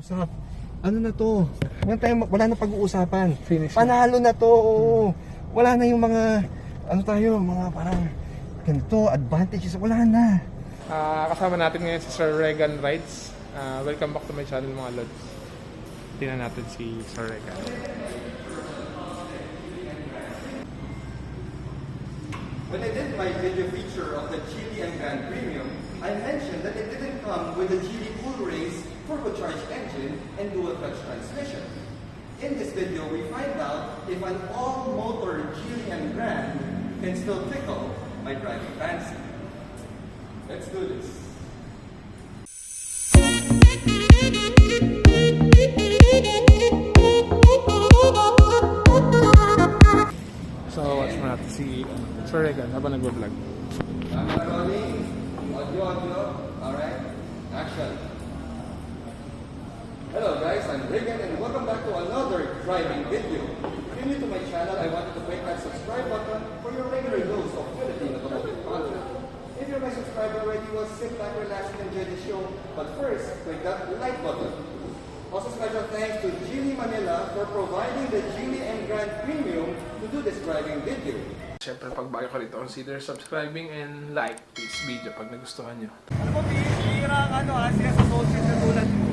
Usap. Ano na to? Wala na pag-uusapan. Finish. Panalo na to. Oo. Wala na yung mga mga parang ganito, advantages. Wala na. Kasama natin ngayon si Sir Regan Rides. Welcome back to my channel mga lods. Tingnan natin si Sir Regan. When I did my video feature of the Geely Emgrand Premium, I mentioned that it didn't come with the Geely Cool Race turbocharged engine and dual clutch transmission. In this video, we find out if an all-motor Geely Emgrand can still tickle my driving fancy. Let's do this. So watch mo natin si Sir Regan habang nagbablog. Camera rolling, audio, alright, action. Hello guys, I'm Regan and welcome back to another driving video. If you're new to my channel, I want you to click that subscribe button for your regular dose of Philippine automotive content. If you're my subscriber already, well, sit back, relax, and enjoy the show. But first, click that like button. Also special thanks to Geely Manila for providing the Geely Emgrand Premium to do this driving video. Siyempre pag bago ka rito, consider subscribing and like this video pag nagustuhan nyo. Alam mo, bihira siya sa social na tulad mo.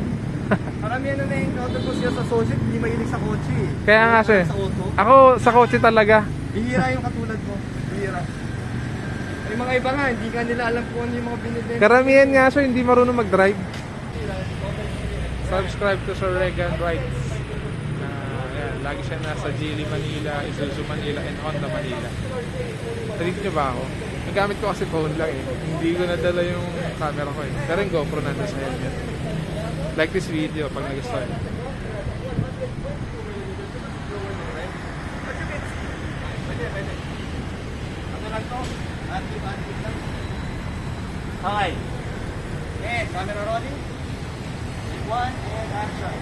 Maramihan na na-encounter ko siya sa social, hindi mahilig sa kotse. Kaya nga siya. Ako sa kotse talaga. Bihira yung katulad mo. Bihira. May mga iba nga, hindi ka nila alam kung ano yung mga binibenta. Karamihan nga siya hindi marunong mag-drive. Subscribe to Sir Regan Rides. Yan, lagi siya nasa Geely Manila, Isuzu Manila, and Honda Manila. Trip nyo ba ako? Nagamit ko kasi phone lang eh. Hindi ko nadala yung camera ko eh. Pero yung GoPro nandun sa helmet. Like this video pag nagustuhan. Ano lang to? Hi. And camera rolling. One and action.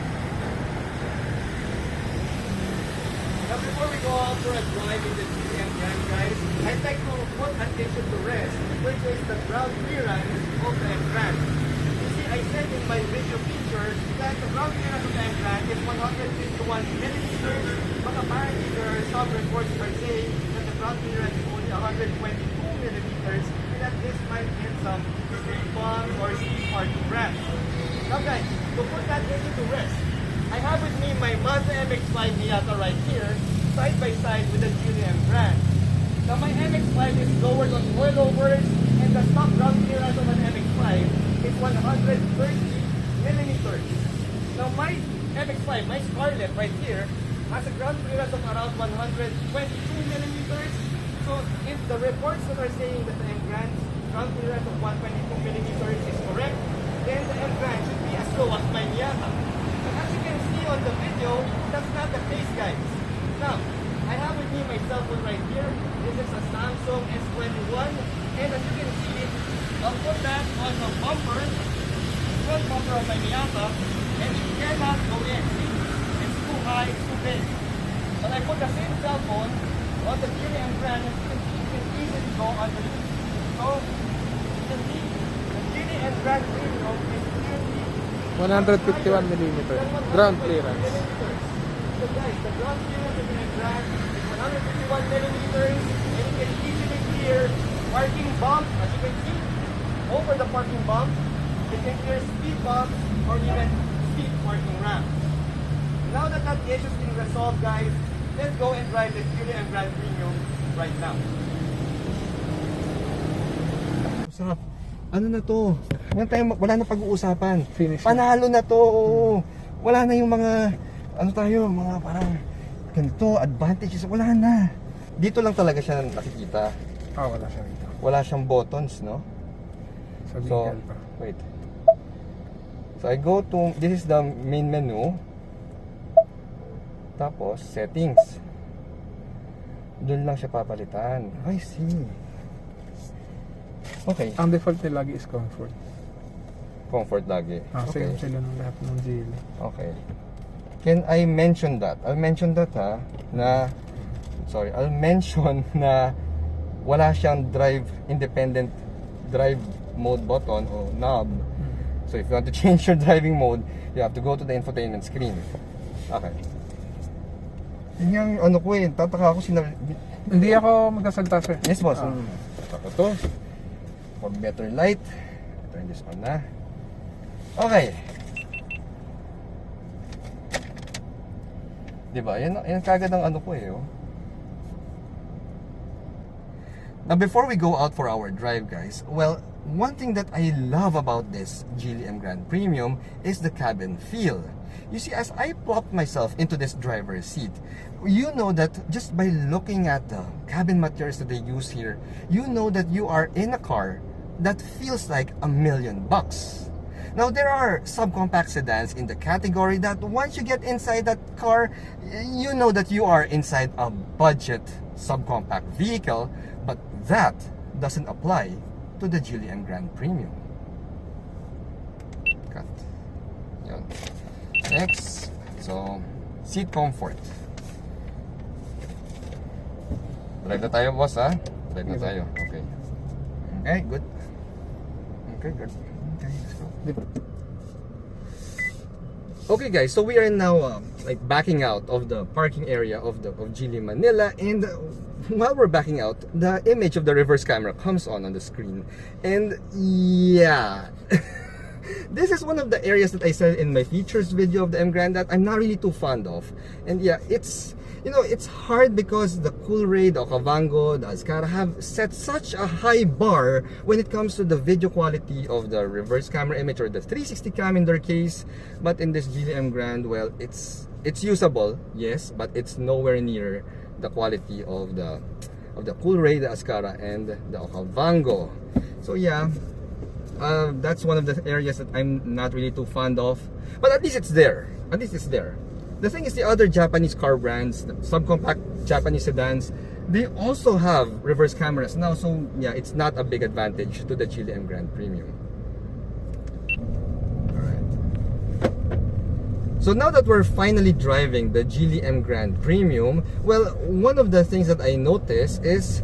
Now before we go out for a drive in the Geely Emgrand, guys, I'd like to put attention to rest, which is the ground clearance of the Emgrand. You see, I said in my video feature that the ground clearance of the Emgrand is 151 millimeters, but apparently there are some reports that are saying that the ground clearance is only 122 millimeters, and that this might get some speed bumps or speed parking ramps. Now guys, to put that into rest, I have with me my Mazda MX-5 Miata right here, side by side with the Geely Emgrand. Now my MX-5 is lowered on coilovers, and the stock ground clearance of an MX-5 is 130 millimeters. Now my MX-5, my Scarlet right here, has a ground clearance of around 122 millimeters. So if the reports that are saying that the Emgrand's ground clearance of 122 millimeters is correct, then the Emgrand should be as low as my Miata. But as you can see on the video, that's not the case, guys. Now, I have with me my cell phone right here. This is a Samsung S21, and as you can see, I'll put that on the bumper, front bumper of my Miata, and it cannot go in. It's too high, it's too big. But I put the same cell phone on the Geely Emgrand, and it can easily go underneath. So, you can see, the Geely Emgrand Premium is clearly 151 millimeter ground clearance. So guys, the ground clearance of the Emgrand is 151 millimeters, and you can easily clear parking bumps, as you can see, over the parking bumps. You can clear speed bumps or even speed parking ramps. Now that that issue has been resolved, guys, let's go and drive the Geely Emgrand Premium right now. Usap. Ano na to? Wala na pag-uusapan. Finish. Panalo na to. Oo. Wala na yung mga mga parang ganito, advantages. Wala na. Dito lang talaga siya nakikita. Wala siya rito. Wala siyang buttons, no? Sa So, vehicle pa. wait. So I go to, this is the main menu. Tapos, settings. Doon lang siya papalitan. I see. Okay. Ang default nila lagi is comfort. Comfort lagi. Same sila ng lahat ng Geely. Okay. Can I mention that? I'll mention that I'll mention na wala siyang independent drive mode button o knob So if you want to change your driving mode, you have to go to the infotainment screen. Okay. Yun yung ano ko eh, tataka ako Hindi ako magkasalta, sir. Yes, boss. Saka to. For better light. Turn this on na. Okay. Diba? Yan kagad ang ano ko eh. Oh. Now, before we go out for our drive, guys, well, one thing that I love about this Geely Emgrand Premium is the cabin feel. You see, as I plopped myself into this driver's seat, you know that just by looking at the cabin materials that they use here, you know that you are in a car that feels like $1 million. Now, there are subcompact sedans in the category that once you get inside that car, you know that you are inside a budget subcompact vehicle, but that doesn't apply to the Geely Emgrand Premium. Cut. Yan. Next, so seat comfort. Drive na tayo, boss, ha? Drive na tayo. Okay. Okay, good. Okay, good. Okay, let's go. Okay, guys, so we are now like backing out of the parking area of Geely Manila, and while we're backing out, the image of the reverse camera comes on the screen, and yeah. This is one of the areas that I said in my features video of the Emgrand that I'm not really too fond of. And yeah, it's, you know, it's hard because the Coolray, the Okavango, the Ascara have set such a high bar when it comes to the video quality of the reverse camera image or the 360 cam in their case. But in this Geely Emgrand, well, it's usable, yes, but it's nowhere near the quality of the Coolray, the Ascara, and the Okavango. So yeah. That's one of the areas that I'm not really too fond of, but at least it's there. At least it's there. The thing is, the other Japanese car brands, the subcompact Japanese sedans, they also have reverse cameras now. So yeah, it's not a big advantage to the Geely Emgrand Premium. So now that we're finally driving the Geely Emgrand Premium, well, one of the things that I noticed is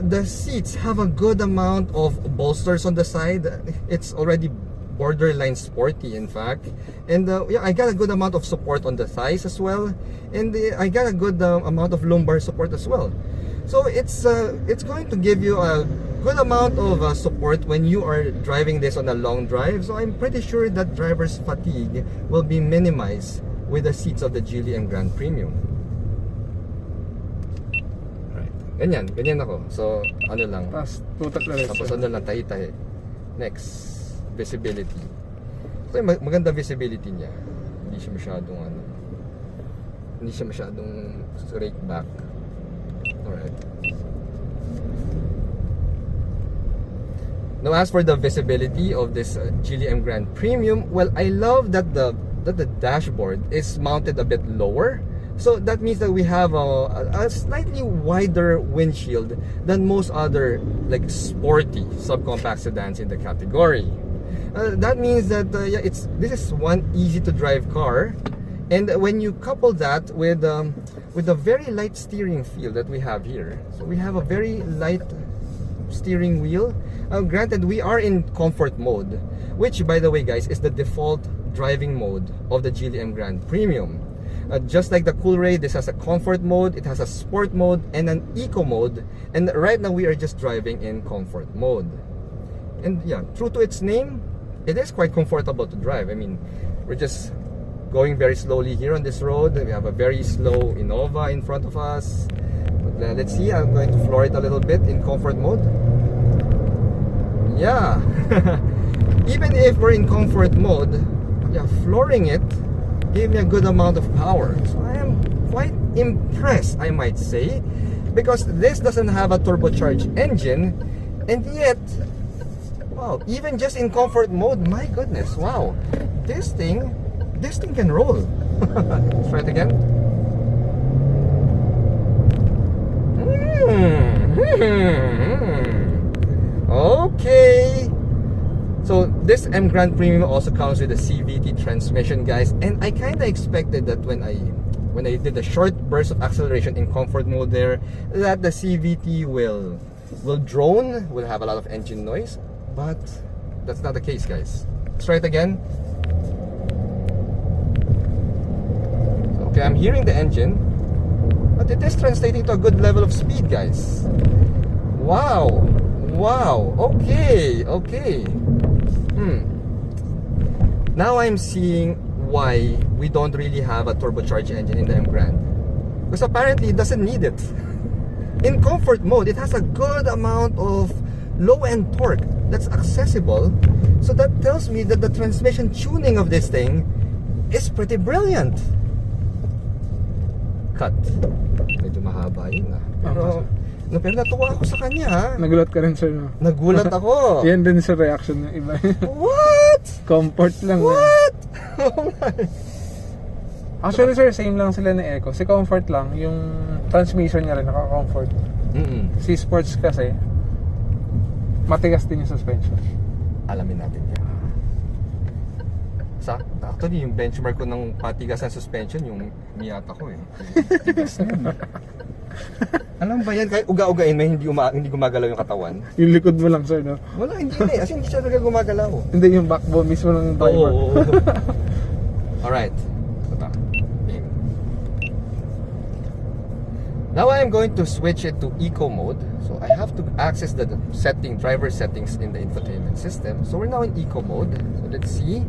the seats have a good amount of bolsters on the side. It's already borderline sporty, in fact. And yeah, I got a good amount of support on the thighs as well. And I got a good amount of lumbar support as well. So it's going to give you a good amount of support when you are driving this on a long drive. So I'm pretty sure that driver's fatigue will be minimized with the seats of the Geely Emgrand Premium. Right. Ganyan ako. So ano lang. Tapos ano lang, tahi-tahi. Next, visibility. So maganda visibility niya. Hindi siya masyadong straight back. Alright. Now, as for the visibility of this Geely Emgrand Premium, well, I love that the dashboard is mounted a bit lower. So that means that we have a slightly wider windshield than most other like sporty subcompact sedans in the category. That means that yeah, this is one easy to drive car. And when you couple that with the very light steering feel that we have here, so we have a very light steering wheel. Granted, we are in comfort mode, which, by the way, guys, is the default driving mode of the Geely Emgrand Premium. Just like the Coolray, this has a comfort mode, it has a sport mode, and an eco mode. And right now, we are just driving in comfort mode. And yeah, true to its name, it is quite comfortable to drive. I mean, we're just going very slowly here on this road. We have a very slow Innova in front of us. But, let's see, I'm going to floor it a little bit in comfort mode. Yeah. Even if we're in comfort mode, yeah, flooring it gave me a good amount of power. So I am quite impressed, I might say, because this doesn't have a turbocharged engine, and yet, wow, even just in comfort mode, my goodness, wow, this thing can roll. Let's try it again. Okay. So this Emgrand Premium also comes with a Cvt transmission, guys, and I kind of expected that when I did a short burst of acceleration in comfort mode there, that the Cvt will drone, will have a lot of engine noise, but that's not the case, guys. Let's try it again. Okay, I'm hearing the engine, but it is translating to a good level of speed, guys. Wow. Wow. Okay. Okay. Now I'm seeing why we don't really have a turbocharged engine in the Emgrand. Because apparently it doesn't need it. In comfort mode, it has a good amount of low-end torque that's accessible. So that tells me that the transmission tuning of this thing is pretty brilliant. Cut. Medyo mahaba yun ah. Pero natuwa ako sa kanya ha. Nagulat ka rin, sir, no? Nagulat ako. Yan din sa reaction ng iba. What? Comfort lang. What? Oh my. Actually, sir, same lang sila ni Echo. Si Comfort lang, yung transmission niya rin naka-comfort. Si Sports kasi, matigas din yung suspension. Alamin natin yan. Actually, yung benchmark ko ng patigas ng suspension, yung Miata ko eh. Tigas na yun. Alam ba yan, kahit uga-ugain may hindi gumagalaw yung katawan? Yung likod mo lang, sir, no? Wala, hindi na eh. As in, hindi siya talaga gumagalaw. Hindi, yung backbone mismo ng driver. Oo. Alright. Game. Now I am going to switch it to eco mode. So I have to access the driver settings in the infotainment system. So we're now in eco mode. So let's see.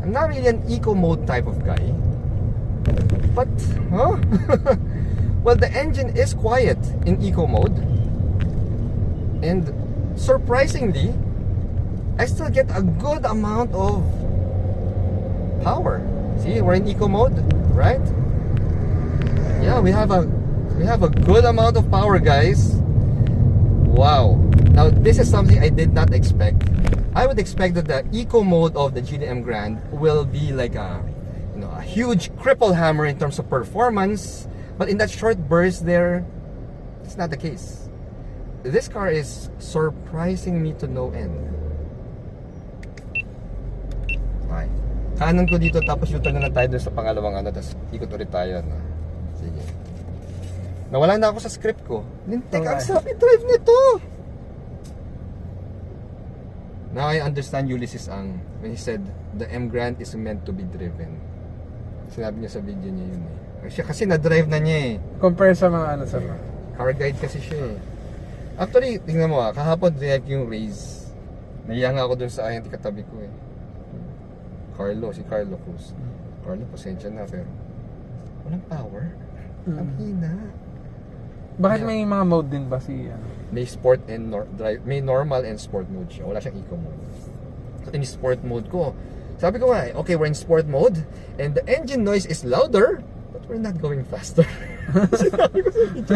I'm not really an eco mode type of guy. But, well, the engine is quiet in eco mode. And surprisingly, I still get a good amount of power. See, we're in eco mode, right? Yeah, we have a good amount of power, guys. Wow. Now, this is something I did not expect. I would expect that the eco mode of the Geely Emgrand will be like a huge cripple hammer in terms of performance, but in that short burst there, it's not the case. This car is surprising me to no end. Okay. Kanan ko dito, tapos U-turn na lang tayo dun sa pangalawang tapos ikot ulit tayo. No? Sige. Nawala na ako sa script ko. Lintek, ang sabi drive nito! Now I understand Ulysses Ang when he said the Emgrand is meant to be driven. Sinabi niya sa video niya yun eh. Kasi na-drive na niya eh. Compare sa mga sir. Car guide kasi siya eh. Actually, tingnan mo kahapon drive yung race. Nahiya nga ako dun sa ahente katabi ko eh. Si Carlo Cruz. Carlo, pasensya na pero walang power. Ang hina. Bakit may mga mode din ba si May sport and drive, may normal and sport mode siya. Wala siyang eco mode. So in sport mode ko, sabi ko nga, okay, we're in sport mode and the engine noise is louder, but we're not going faster. Sinabi ko sa video.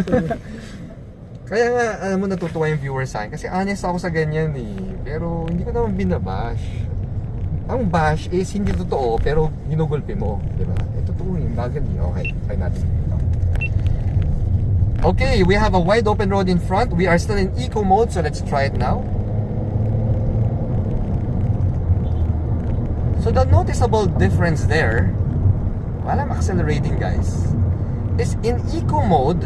Kaya nga, alam mo, natutuwa yung viewers sa akin kasi honest ako sa ganyan eh. Pero hindi ko naman binabash. Ang bash is hindi totoo pero ginugulpi mo, di ba? Totoo yung bagay. Okay, try natin dito. Okay, we have a wide open road in front. We are still in eco mode, so let's try it now. So the noticeable difference there, while I'm accelerating, guys, is in eco mode,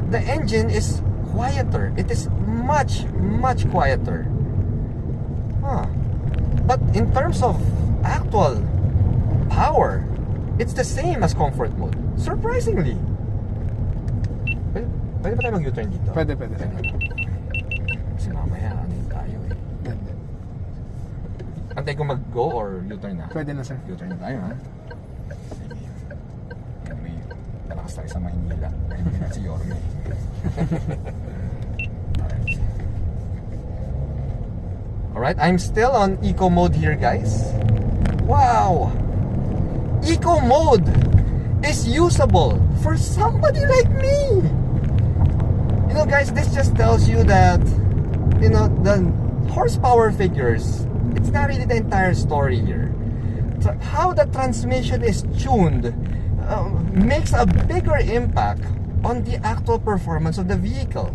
the engine is quieter. It is much quieter. But in terms of actual power, it's the same as comfort mode. Surprisingly. Pwede ba tayo mag-U-turn dito? Pwede. Kasi mamaya, tayo eh. Antay ko mag-go or U-turn na? Pwede na, sir. U-turn na tayo, ha? May talakas tayo sa Maynila. Maynila si Yorme. Alright, I'm still on eco mode here, guys. Wow! Eco mode is usable for somebody like me. You know, guys, this just tells you that, you know, the horsepower figures, it's not really the entire story here. How the transmission is tuned makes a bigger impact on the actual performance of the vehicle.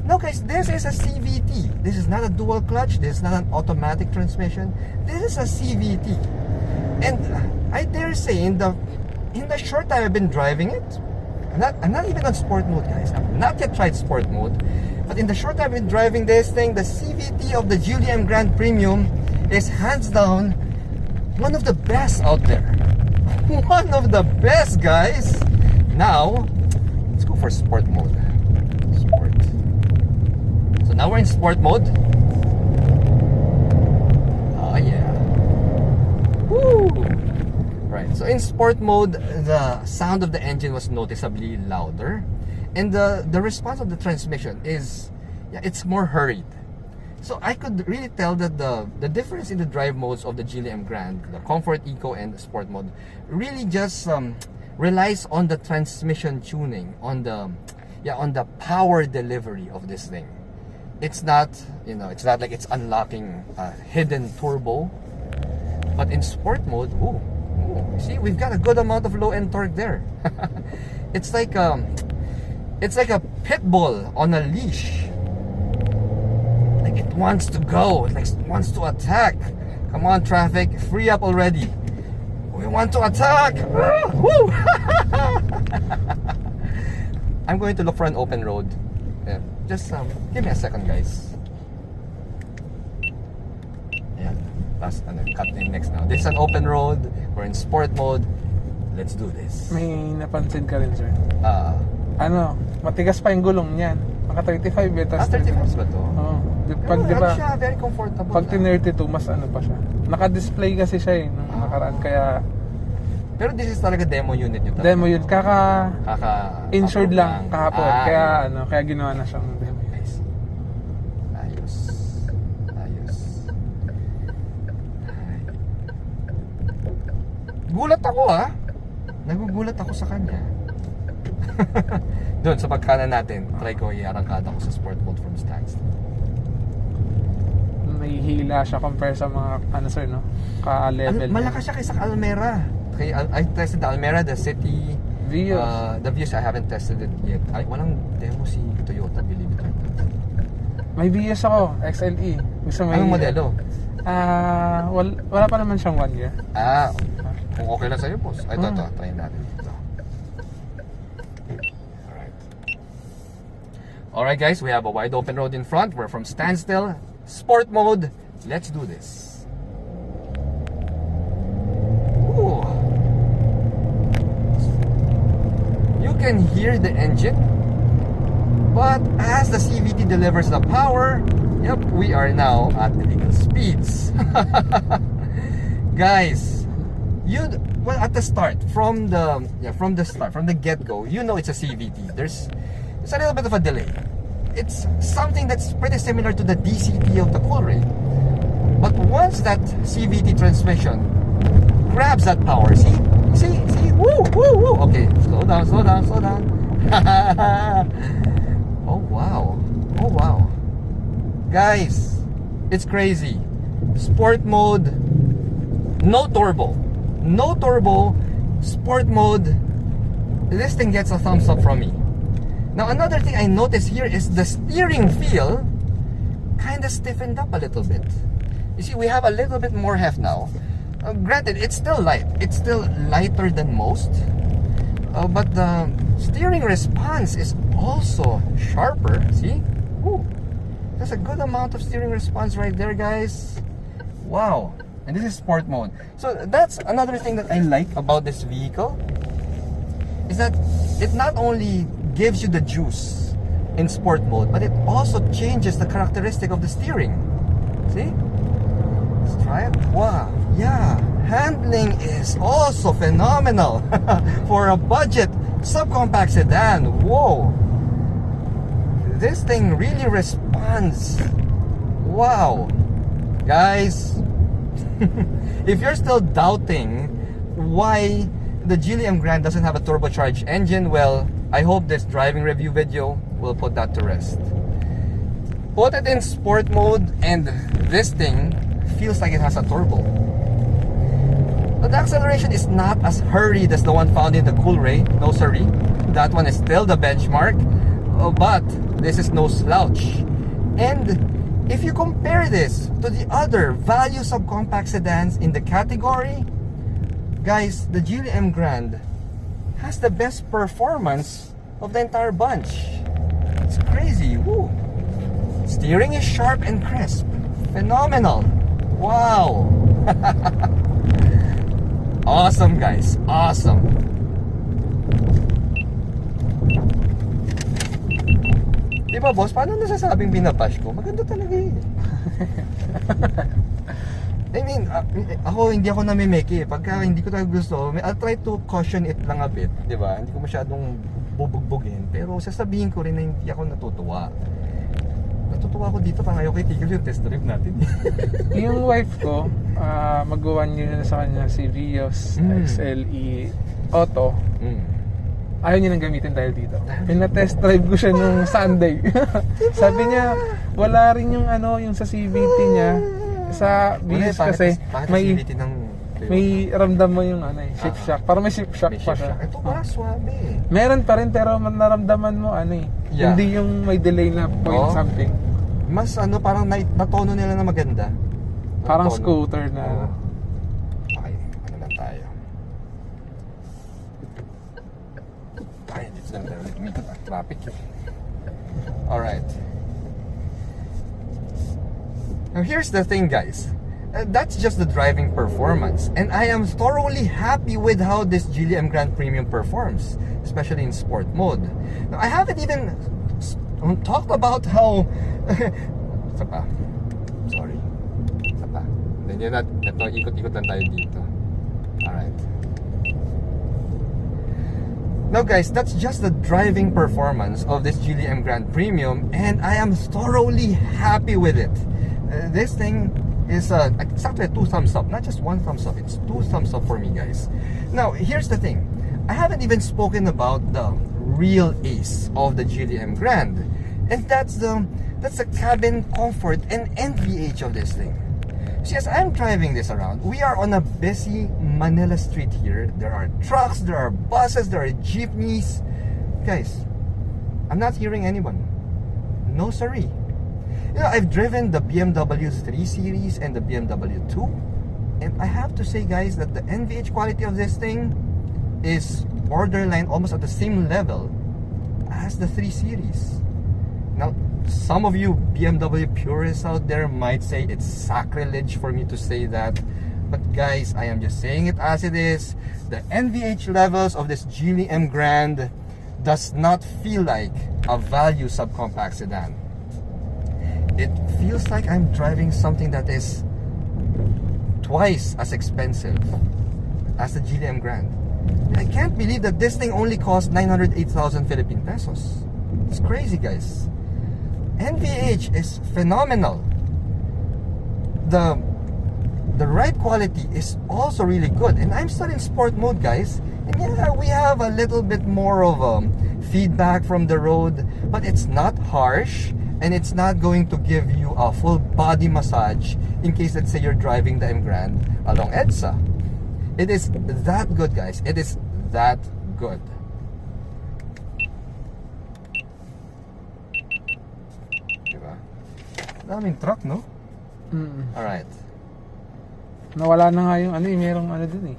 Now, guys, this is a CVT. This is not a dual clutch. This is not an automatic transmission. This is a CVT. And I dare say, in the short time I've been driving it, I'm not even on sport mode, guys. I've not yet tried sport mode. But in the short time I've been driving this thing, the CVT of the Geely Emgrand Premium is hands down one of the best out there. One of the best, guys. Now, let's go for sport mode. Sport. So now we're in sport mode. Oh yeah. Woo! Right. So in sport mode, the sound of the engine was noticeably louder, and the response of the transmission is, yeah, it's more hurried. So I could really tell that the difference in the drive modes of the Geely Emgrand, the Comfort, Eco, and the Sport mode, really just relies on the transmission tuning, on the power delivery of this thing. It's not, it's not like it's unlocking a hidden turbo. But in Sport mode, ooh, see, we've got a good amount of low-end torque there. It's like a pit bull on a leash. It wants to go, it wants to attack. Come on, traffic, free up already. We want to attack. Woo! I'm going to look for an open road. Yeah, just give me a second, guys. Yeah, that's cut in next now. This is an open road. We're in sport mode. Let's do this. May napansin ka rin, sir. Matigas pa yung gulong niyan. Maka 35 eh. 35 ba to? Oo. Pag di ba, siya, very comfortable. pag 32, mas ano pa siya. Naka-display kasi siya eh, nung nakaraan. Kaya, pero this is talaga demo unit nyo talaga. demo yun. Insured lang kahapon. Kaya, kaya ginawa na siyang demo. Guys. Ayos. Gulat ako nagugulat ako sa kanya. Doon sa pagkanan natin, try ko i-arangkada ko sa sport mode from standstill. May hila siya compare sa mga sir, no? Ka-level. Malakas siya kaysa Almera. I tested the Almera, the City Vios. The Vios, I haven't tested it yet. Walang demo si Toyota, believe it or not. May Vios ako, XLE. Gusto mo Anong modelo? Wala pa naman siyang 1 year. Kung okay lang sa'yo, boss. Ito, try natin dito. Alright guys, we have a wide open road in front. We're from standstill, sport mode. Let's do this. Ooh. You can hear the engine, but as the CVT delivers the power, yep, we are now at the legal speeds. Guys, at the start, from the get-go, it's a CVT. There's a little bit of a delay. It's something that's pretty similar to the DCT of the Coolray. But once that CVT transmission grabs that power, see, woo. Okay, slow down. Oh wow, guys, it's crazy. Sport mode, no turbo, sport mode. This thing gets a thumbs up from me. Now another thing I noticed here is the steering feel kind of stiffened up a little bit. You see, we have a little bit more heft now. Granted, it's still light. It's still lighter than most. But the steering response is also sharper. See? Ooh. There's a good amount of steering response right there, guys. Wow. And this is sport mode. So that's another thing that I like about this vehicle, is that it not only gives you the juice in sport mode, but it also changes the characteristic of the steering. See? Let's try it. Wow. Yeah. Handling is also phenomenal for a budget subcompact sedan. Whoa. This thing really responds. Wow. Guys, if you're still doubting why the Geely Emgrand doesn't have a turbocharged engine, well, I hope this driving review video will put that to rest. Put it in sport mode and this thing feels like it has a turbo. But the acceleration is not as hurried as the one found in the Coolray. No siree. That one is still the benchmark. But this is no slouch. And if you compare this to the other value subcompact sedans in the category, guys, the Geely Emgrand has the best performance of the entire bunch. It's crazy. Woo. Steering is sharp and crisp. Phenomenal. Wow. Awesome guys, awesome. Diba boss, paano nasasabing binabash ko? Maganda talaga eh. I mean, hindi ako namimeki. Pagka hindi ko talaga gusto, I'll try to caution it lang a bit, diba? Hindi ko masyadong bubugbugin. Pero sasabihin ko rin na hindi ako natutuwa. Natutuwa ako dito, parang ayaw kay tigil yung test drive natin. Yung wife ko, mag-1 year na sa kanya si Vios XLE Auto. Ayaw niya nang gamitin dahil dito. Pinatest drive ko siya nung Sunday. Sabi niya, wala rin yung yung sa CVT niya. Sa Vios kasi may ramdam mo yung shift shock. Parang may shift shock pa siya. Ito parang swabe. Meron pa rin pero naramdaman mo hindi yung may delay na point something. Mas parang natono nila na maganda. Parang scooter na. Okay, ano lang tayo. Ay, dito lang tayo. Umikot ang traffic. Alright. Now here's the thing guys. That's just the driving performance. And I am thoroughly happy with how this Geely Emgrand Premium performs. Especially in sport mode. Now I haven't even talked about how... Isa pa. Sorry. Isa pa. Ito, ikot-ikot lang tayo dito. Alright. Now guys, that's just the driving performance of this Geely Emgrand Premium. And I am thoroughly happy with it. This thing is exactly 2 thumbs up, not just 1 thumbs up. It's 2 thumbs up for me, guys. Now, here's the thing. I haven't even spoken about the real ace of the Geely Emgrand, and that's the cabin comfort and NVH of this thing. See, as I'm driving this around, we are on a busy Manila street here. There are trucks, there are buses, there are jeepneys. Guys, I'm not hearing anyone. No siree. You know, I've driven the BMW 3 Series and the BMW 2, and I have to say guys that the NVH quality of this thing is borderline almost at the same level as the 3 Series. Now, some of you BMW purists out there might say it's sacrilege for me to say that, but guys, I am just saying it as it is. The NVH levels of this Geely Emgrand does not feel like a value subcompact sedan. It feels like I'm driving something that is twice as expensive as the Geely Emgrand. I can't believe that this thing only cost 908,000 Philippine pesos. It's crazy, guys. NVH is phenomenal. The ride quality is also really good, and I'm still in sport mode, guys. And yeah, we have a little bit more of feedback from the road, but it's not harsh. And it's not going to give you a full body massage in case, let's say, you're driving the Emgrand along EDSA. It is that good, guys. It is that good. Diba? Daming truck, no? Alright. Nawala na nga yung merong dun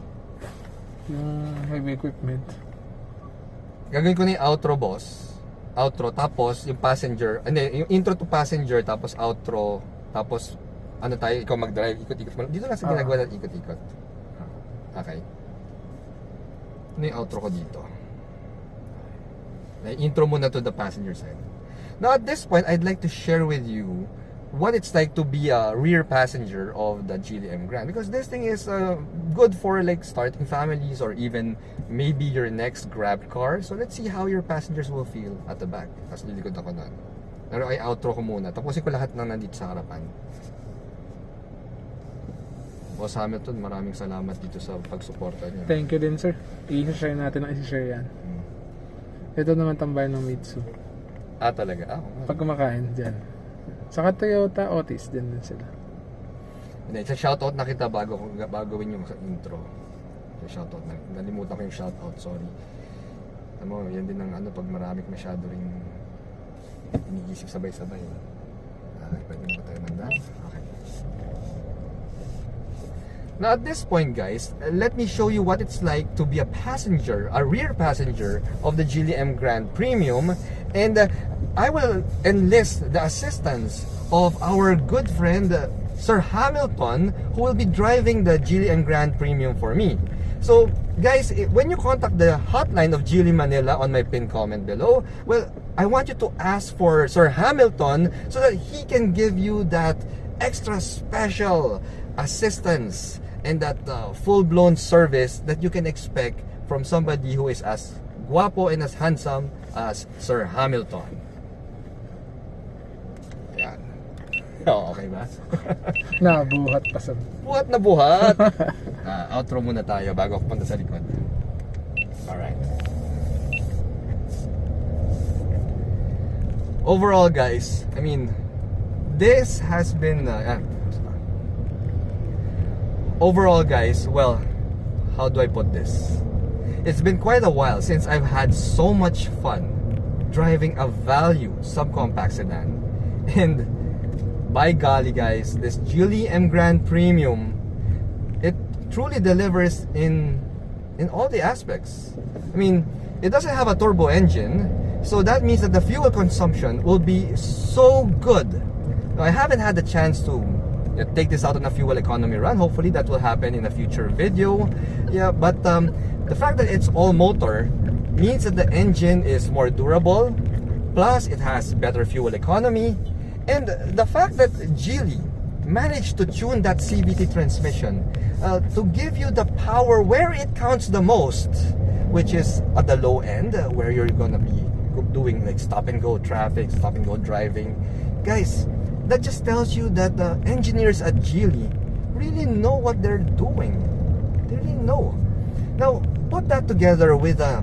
yung heavy equipment. Gagawin ko na yung outro, boss. Outro, tapos yung passenger, yung intro to passenger, tapos outro, tapos tayo, ikaw mag-drive, ikot-ikot. Dito lang sa ginagawa natin, ikot-ikot. Okay. Ano yung outro ko dito? Intro muna to the passenger side. Now at this point, I'd like to share with you what it's like to be a rear passenger of the Geely Emgrand, because this thing is good for like starting families or even maybe your next grab car. So let's see how your passengers will feel at the back. Tapos lilikod ako nun. Pero ay outro ko muna. Tapusin ko lahat ng nandito sa harapan. Boss Hamilton, maraming salamat dito sa pagsuporta niyo. Thank you din, sir. I-share natin ang i-share yan. Ito naman tambayan ng Mitsu. Ah, talaga? Pag kumakain dyan. Saka Toyota, Otis din sila. Hindi, shoutout na kita bago gawin yung intro. Shoutout na. Nalimutan ko yung shoutout, sorry. Alam mo, yan din ang pag marami masyado rin iniisip sabay-sabay. Pwede mo ba tayo manda? Okay. Now at this point, guys, let me show you what it's like to be a passenger, a rear passenger of the Geely Emgrand Premium, and I will enlist the assistance of our good friend Sir Hamilton, who will be driving the Geely Emgrand Premium for me. So guys, when you contact the hotline of Geely Manila on my pinned comment below, well, I want you to ask for Sir Hamilton so that he can give you that extra special assistance and that full-blown service that you can expect from somebody who is as guapo and as handsome as Sir Hamilton. Yan. Oh, okay ba? Nabuhat pa sa... Buhat na buhat. Outro muna tayo bago ako punta sa likod. Alright. Overall guys, I mean, this has been... overall guys, well, how do I put this? It's been quite a while since I've had so much fun driving a value subcompact sedan. And by golly guys, this Geely Emgrand Premium, it truly delivers in all the aspects. I mean, it doesn't have a turbo engine, so that means that the fuel consumption will be so good. Now, I haven't had the chance to take this out on a fuel economy run. Hopefully that will happen in a future video. Yeah, but the fact that it's all motor means that the engine is more durable, plus it has better fuel economy, and the fact that Geely managed to tune that Cvt transmission to give you the power where it counts the most, which is at the low end, where you're gonna be doing like stop and go traffic, stop and go driving. Guys, that just tells you that the engineers at Geely really know what they're doing. They really know. Now, put that together with the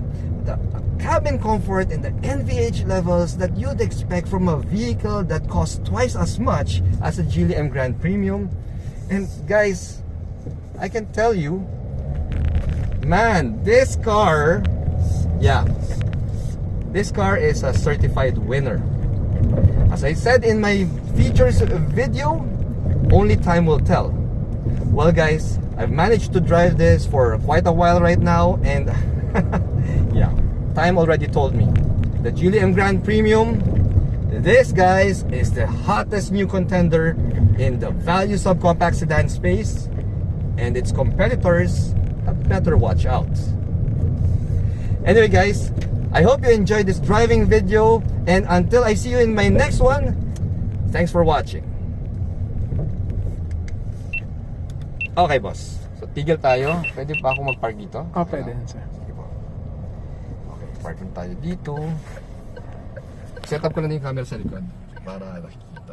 cabin comfort and the NVH levels that you'd expect from a vehicle that costs twice as much as a Geely Emgrand Premium. And guys, I can tell you, man, this car, yeah, this car is a certified winner. As I said in my features video, only time will tell. Well guys, I've managed to drive this for quite a while right now, and yeah, time already told me. The Geely Emgrand Premium, this guys is the hottest new contender in the value subcompact sedan space, and its competitors had better watch out. Anyway guys, I hope you enjoyed this driving video, and until I see you in my next one, thanks for watching. Okay boss, so tigil tayo. Pwede pa ako mag-park dito? Pwede sir. Sige po. Okay, parking tayo dito. Set up ko na din yung camera sa likod para